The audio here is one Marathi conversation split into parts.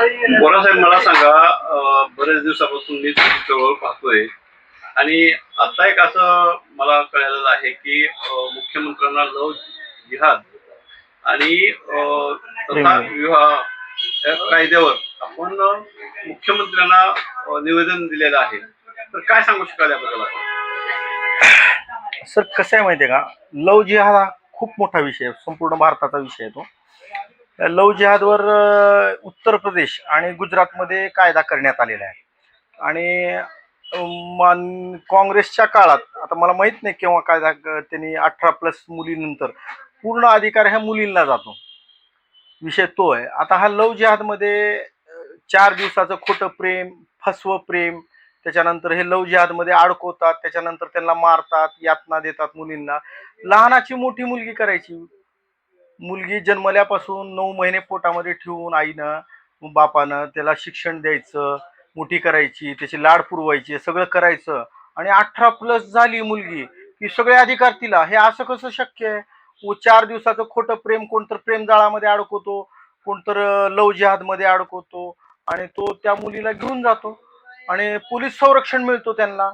बोरासाहेब मला सांगा, बरेच दिवसापासून मी तुमची चळवळ पाहतोय आणि आता एक असं मला कळलेलं आहे की मुख्यमंत्र्यांना लव्ह जिहाद आणि तथा विवाह या कायद्यावर आपण मुख्यमंत्र्यांना निवेदन दिलेलं आहे. तर काय सांगू शकाल याबद्दल? सर कसं आहे माहिती आहे का, लव्ह जिहाद हा खूप मोठा विषय आहे, संपूर्ण भारताचा विषय आहे तो. लव्ह जिहादवर उत्तर प्रदेश आणि गुजरातमध्ये कायदा करण्यात आलेला आहे. आणि काँग्रेसच्या काळात, आता मला माहित नाही केव्हा कायदा त्यांनी 18+ मुलीनंतर पूर्ण अधिकार ह्या मुलींना जातो. विषय तो आहे. आता हा लव्ह जिहादमध्ये 4 दिवसाचं खोटं प्रेम, फसवं प्रेम, त्याच्यानंतर हे लव्ह जिहादमध्ये अडकवतात, त्याच्यानंतर त्यांना मारतात, यातना देतात मुलींना. लहानाची मोठी मुलगी करायची. मुलगी जन्मल्यापासून 9 महिने पोटामध्ये ठेवून आईनं बापानं त्याला शिक्षण द्यायचं, मोठी करायची, त्याची लाड पुरवायची, सगळं करायचं. आणि 18+ झाली मुलगी की सगळे अधिकार तिला. हे असं कसं शक्य आहे? 4 दिवसाचं खोटं प्रेम कोणतर प्रेमजाळामध्ये अडकवतो, कोणतर लव्ह जिहादमध्ये अडकवतो आणि तो त्या मुलीला घेऊन जातो आणि पोलीस संरक्षण मिळतो त्यांना.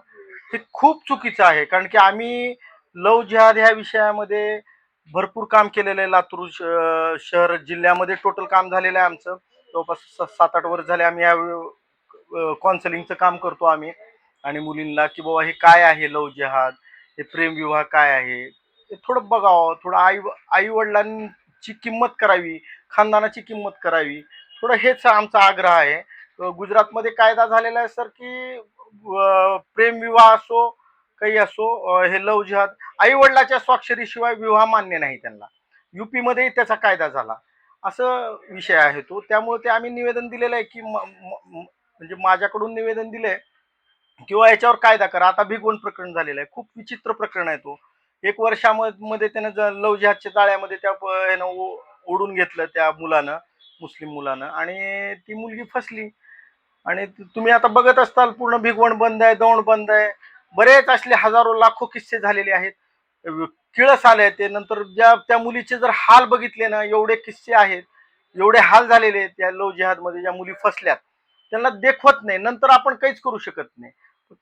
हे खूप चुकीचं आहे. कारण की आम्ही लव्ह जिहाद ह्या विषयामध्ये भरपूर काम केलेलं आहे. लातूर शहर जिल्ह्यामध्ये टोटल काम झालेलं आहे आमचं. जवळपास 7-8 वर्ष झाले आम्ही या काउन्सिलिंगचं काम करतो आम्ही. आणि मुलींना की बाबा हे काय आहे लव्ह जिहाद, हे प्रेमविवाह काय आहे, ते थोडं बघावं. थोडं आई वडिलांची किंमत करावी, खानदानाची किंमत करावी. थोडं हेच आमचा आग्रह आहे. गुजरातमध्ये कायदा झालेला आहे सर की प्रेमविवाह असो काही असो, हे लव्ह जिहाद आई वडिलाच्या स्वाक्षरीशिवाय विवाह मान्य नाही त्यांना. युपी मध्ये त्याचा कायदा झाला. असं विषय आहे तो. त्यामुळे ते आम्ही निवेदन दिलेलं आहे की म्हणजे माझ्याकडून निवेदन दिलंय किंवा याच्यावर कायदा करा. आता भिगवण प्रकरण झालेलं आहे, खूप विचित्र प्रकरण आहे तो. 1 वर्षामध्ये त्यानं लव्ह जिहादच्या जाळ्यामध्ये त्या ओढून घेतलं त्या मुलानं, मुस्लिम मुलानं, आणि ती मुलगी फसली. आणि तुम्ही आता बघत असताल पूर्ण भिगवण बंद आहे, दौंड बंद आहे. बरेच असले हजारो लाखो किस्से झालेले आहेत. किळस आले ते. नंतर त्या मुलीचे जर हाल बघितले ना, एवढे किस्से आहेत, एवढे हाल झालेले आहेत त्या लव्ह जिहाद मध्ये. ज्या मुली फसल्यात त्यांना देखवत नाही, नंतर आपण काहीच करू शकत नाही.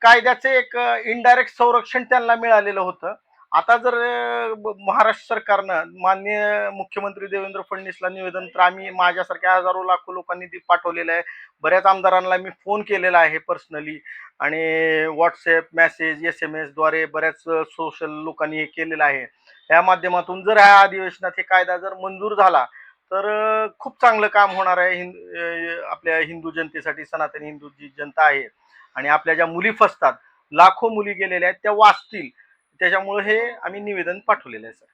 कायद्याचे एक इनडायरेक्ट संरक्षण त्यांना मिळालेलं होतं. आता जर महाराष्ट्र सरकारनं माननीय मुख्यमंत्री देवेंद्र फडणवीसला निवेदन तर आम्ही माझ्यासारख्या हजारो लाखो लोकांनी ते पाठवलेलं आहे. बऱ्याच आमदारांना मी फोन केलेला आहे पर्सनली, आणि व्हॉट्सअप मेसेज SMS द्वारे बऱ्याच सोशल लोकांनी हे केलेलं आहे. या माध्यमातून जर ह्या अधिवेशनात हे कायदा जर मंजूर झाला तर खूप चांगलं काम होणार आहे आपल्या हिंदू जनतेसाठी. सनातनी हिंदू जी जनता आहे आणि आपल्या ज्या मुली फसतात, लाखो मुली गेलेल्या आहेत, त्या वाचतील. त्याच्यामुळे हे आम्ही निवेदन पाठवलेलं आहे सर.